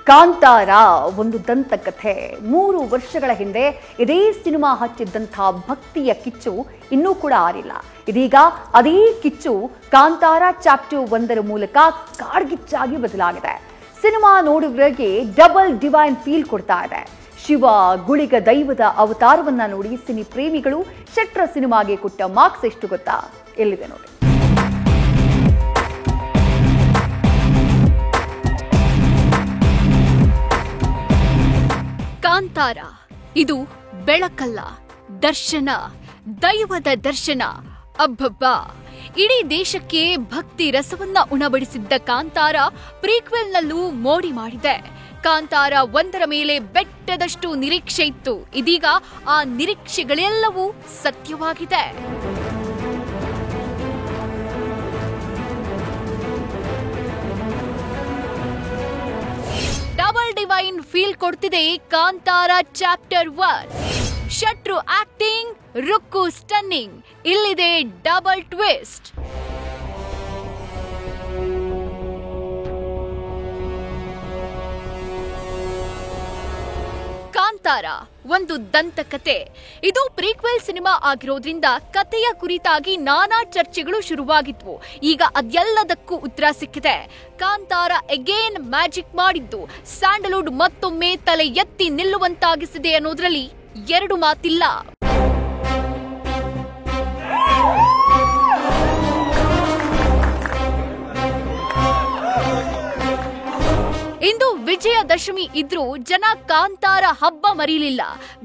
ಕಾಂತಾರ ಒಂದು ದಂತಕಥೆ. 3 ವರ್ಷಗಳ ಹಿಂದೆ ಇದೇ ಸಿನಿಮಾ ಹಚ್ಚಿದ್ದಂತಹ ಭಕ್ತಿಯ ಕಿಚ್ಚು ಇನ್ನೂ ಕೂಡ ಆರಿಲ್ಲ. ಇದೀಗ ಅದೇ ಕಿಚ್ಚು ಕಾಂತಾರ ಚಾಪ್ಟರ್ 1 ಮೂಲಕ ಕಾಡ್ಗಿಚ್ಚಾಗಿ ಬದಲಾಗಿದೆ. ಸಿನಿಮಾ ನೋಡುವವರಿಗೆ ಡಬಲ್ ಡಿವೈನ್ ಫೀಲ್ ಕೊಡ್ತಾ ಇದೆ. ಶಿವ ಗುಳಿಗ ದೈವದ ಅವತಾರವನ್ನ ನೋಡಿ ಸಿನಿ ಪ್ರೇಮಿಗಳು ಶೆಟ್ರ ಸಿನಿಮಾಗೆ ಕೊಟ್ಟ ಮಾರ್ಕ್ಸ್ ಎಷ್ಟು ಗೊತ್ತಾ? ಎಲ್ಲಿದೆ ನೋಡಿ. ಕಾಂತಾರ ಇದು ಬೆಳಕಲ್ಲ, ದರ್ಶನ, ದೈವದ ದರ್ಶನ. ಅಬ್ಬಬ್ಬಾ, ಇಡೀ ದೇಶಕ್ಕೆ ಭಕ್ತಿ ರಸವನ್ನ ಉಣಬಡಿಸಿದ್ದ ಕಾಂತಾರ ಪ್ರೀಕ್ವೆಲ್ನಲ್ಲೂ ಮೋಡಿ ಮಾಡಿದೆ. ಕಾಂತಾರ 1 ಮೇಲೆ ಬೆಟ್ಟದಷ್ಟು ನಿರೀಕ್ಷೆ ಇತ್ತು. ಇದೀಗ ಆ ನಿರೀಕ್ಷೆಗಳೆಲ್ಲವೂ ಸತ್ಯವಾಗಿದೆ. ಡಬಲ್ ಡಿವೈನ್ ಫೀಲ್ ಕೊಡ್ತಿದೆ ಕಾಂತಾರ ಚಾಪ್ಟರ್ 1. ಶಟ್ರು ಆಕ್ಟಿಂಗ್, ರುಕ್ಕು ಸ್ಟನ್ನಿಂಗ್. ಇಲ್ಲಿದೆ ಡಬಲ್ ಟ್ವಿಸ್ಟ್. ಕಾಂತಾರ ಒಂದು ದಂತಕತೆ. ಇದು ಪ್ರೀಕ್ವೆಲ್ ಸಿನಿಮಾ ಆಗಿರೋದ್ರಿಂದ ಕಥೆಯ ಕುರಿತಾಗಿ ನಾನಾ ಚರ್ಚೆಗಳು ಶುರುವಾಗಿದ್ವು. ಈಗ ಅದೆಲ್ಲದಕ್ಕೂ ಉತ್ತರ ಸಿಕ್ಕಿದೆ. ಕಾಂತಾರ ಅಗೇನ್ ಮ್ಯಾಜಿಕ್ ಮಾಡಿದ್ದು ಸ್ಯಾಂಡಲ್ವುಡ್ ಮತ್ತೊಮ್ಮೆ ತಲೆ ಎತ್ತಿ ನಿಲ್ಲುವಂತಾಗಿಸಿದೆ ಅನ್ನೋದ್ರಲ್ಲಿ 2 ಮಾತಿಲ್ಲ. ಇಂದು ವಿಜಯದಶಮಿ ಇದ್ರೂ ಜನ ಕಾಂತಾರ ಹಬ್ಬ ಮರೀಲಿಲ್ಲ.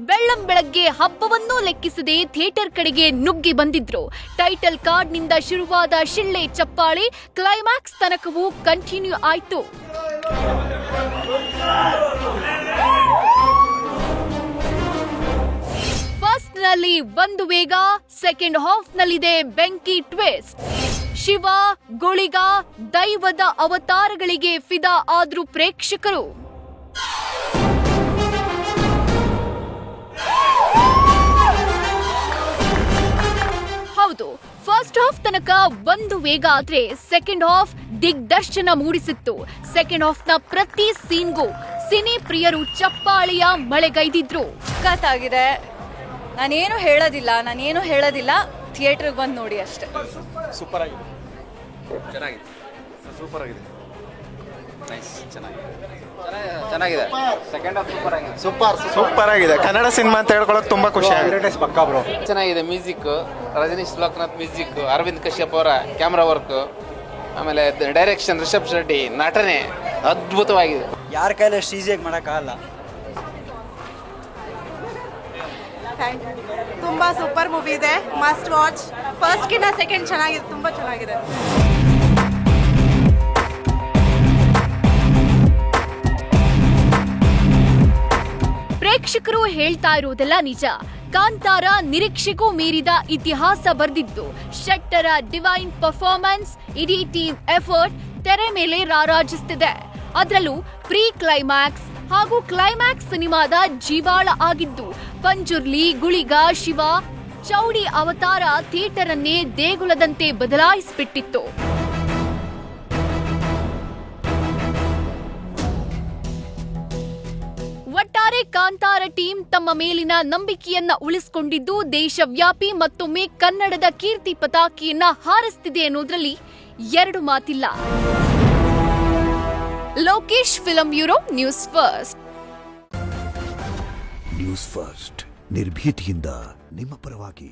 ಬೆಳ್ಳಂಬೆಳಗ್ಗೆ ಹಬ್ಬವನ್ನೂ ಲೆಕ್ಕಿಸದೆ ಥಿಯೇಟರ್ ಕಡೆಗೆ ನುಗ್ಗಿ ಬಂದಿದ್ರು. ಟೈಟಲ್ ಕಾರ್ಡ್ನಿಂದ ಶುರುವಾದ ಶಿಳ್ಳೆ ಚಪ್ಪಾಳೆ ಕ್ಲೈಮ್ಯಾಕ್ಸ್ ತನಕವೂ ಕಂಟಿನ್ಯೂ ಆಯ್ತು. ಫಸ್ಟ್ ನಲ್ಲಿ ಒಂದು ವೇಗ, ಸೆಕೆಂಡ್ ಹಾಫ್ ನಲ್ಲಿದೆ ಬೆಂಕಿ ಟ್ವಿಸ್ಟ್. ಶಿವ ಗುಳಿಗ ದೈವದ ಅವತಾರಗಳಿಗೆ ಫಿದಾ ಆದ್ರು ಪ್ರೇಕ್ಷಕರು. ಹೌದು, ಫಸ್ಟ್ ಹಾಫ್ ತನಕ ಒಂದು ವೇಗ ಆದ್ರೆ ಸೆಕೆಂಡ್ ಹಾಫ್ ದಿಗ್ದರ್ಶನ ಮೂಡಿಸಿತ್ತು. ಸೆಕೆಂಡ್ ಹಾಫ್ ನ ಪ್ರತಿ ಸೀನ್ಗೂ ಸಿನಿ ಪ್ರಿಯರು ಚಪ್ಪಾಳೆಯ ಮಳೆಗೈದಿದ್ರು. ಸಖತ್ತಾಗಿದೆ. ನಾನೇನು ಹೇಳೋದಿಲ್ಲ, ಥಿಯೇಟರ್ಗೆ ಬಂದು ನೋಡಿ ಅಷ್ಟೇ. ಸೂಪರ್ ಆಗಿದೆ, ಚೆನ್ನಾಗಿದೆ, ಸೂಪರ್ ಆಗಿದೆ, ನೈಸ್, ಚೆನ್ನಾಗಿದೆ. ಸೆಕೆಂಡ್ ಹಾಫ್ ಸೂಪರ್ ಆಗಿದೆ. ಕನ್ನಡ ಸಿನಿಮಾ ಅಂತ ಹೇಳ್ಕೊಳ್ಳೋಕೆ ತುಂಬಾ ಖುಷಿ ಆಗಿದೆ. ಪಕ್ಕಾ ಬ್ರೋ, ಚೆನ್ನಾಗಿದೆ. ಮ್ಯೂಸಿಕ್ ರಜನೀಶ್ ಲೋಕನಾಥ್ ಮ್ಯೂಸಿಕ್, ಅರವಿಂದ್ ಕಶ್ಯಪ್ ಅವರ ಕ್ಯಾಮ್ರಾ ವರ್ಕ್, ಆಮೇಲೆ ಡೈರೆಕ್ಷನ್ ರಿಷಬ್ ಶೆಟ್ಟಿ, ನಟನೆ ಅದ್ಭುತವಾಗಿದೆ. ಯಾರ ಕೈಲಿ ಅಷ್ಟು ಈಸಿಯಾಗಿ ಮಾಡೋಕ್ಕಾಗಲ್ಲ. ತುಂಬಾ ಸೂಪರ್ ಮೂವಿ ಇದೆ, ಮಸ್ಟ್ ವಾಚ್. ಫಸ್ಟ್ ಗಿಂತ ಸೆಕೆಂಡ್ ಚೆನ್ನಾಗಿದೆ, ತುಂಬಾ ಚೆನ್ನಾಗಿದೆ. ಪ್ರೇಕ್ಷಕರು ಹೇಳ್ತಾ ಇರೋದೆಲ್ಲ ನಿಜ. ಕಾಂತಾರ ನಿರೀಕ್ಷೆಗೂ ಮೀರಿದ ಇತಿಹಾಸ ಬರೆದಿದ್ದು. ಶೆಟ್ಟರ ಡಿವೈನ್ ಪರ್ಫಾರ್ಮೆನ್ಸ್, ಇಡೀ ಟೀಮ್ ಎಫರ್ಟ್ ತೆರೆ ಮೇಲೆ ರಾರಾಜಿಸುತ್ತಿದೆ. ಅದರಲ್ಲೂ ಪ್ರೀ ಕ್ಲೈಮ್ಯಾಕ್ಸ್ ಹಾಗೂ ಕ್ಲೈಮ್ಯಾಕ್ಸ್ ಸಿನಿಮಾದ ಜೀವಾಳ ಆಗಿದ್ದು ಪಂಜುರ್ಲಿ, ಗುಳಿಗ, ಶಿವ, ಚೌಡಿ ಅವತಾರ ಥಿಯೇಟರ್ ಅನ್ನೇ ದೇಗುಲದಂತೆ ಬದಲಾಯಿಸಿಬಿಟ್ಟಿತ್ತು. ಒಟ್ಟಾರೆ ಕಾಂತಾರ ಟೀಮ್ ತಮ್ಮ ಮೇಲಿನ ನಂಬಿಕೆಯನ್ನ ಉಳಿಸಿಕೊಂಡಿದ್ದು ದೇಶವ್ಯಾಪಿ ಮತ್ತೊಮ್ಮೆ ಕನ್ನಡದ ಕೀರ್ತಿ ಪತಾಕೆಯನ್ನ ಹಾರಿಸುತ್ತಿದೆ ಅನ್ನೋದ್ರಲ್ಲಿ 2 ಮಾತಿಲ್ಲ. Lokesh, film bureau, news first. News first ನಿರ್ಭೀತಿಯಿಂದ ನಿಮ್ಮ ಪರವಾಗಿ.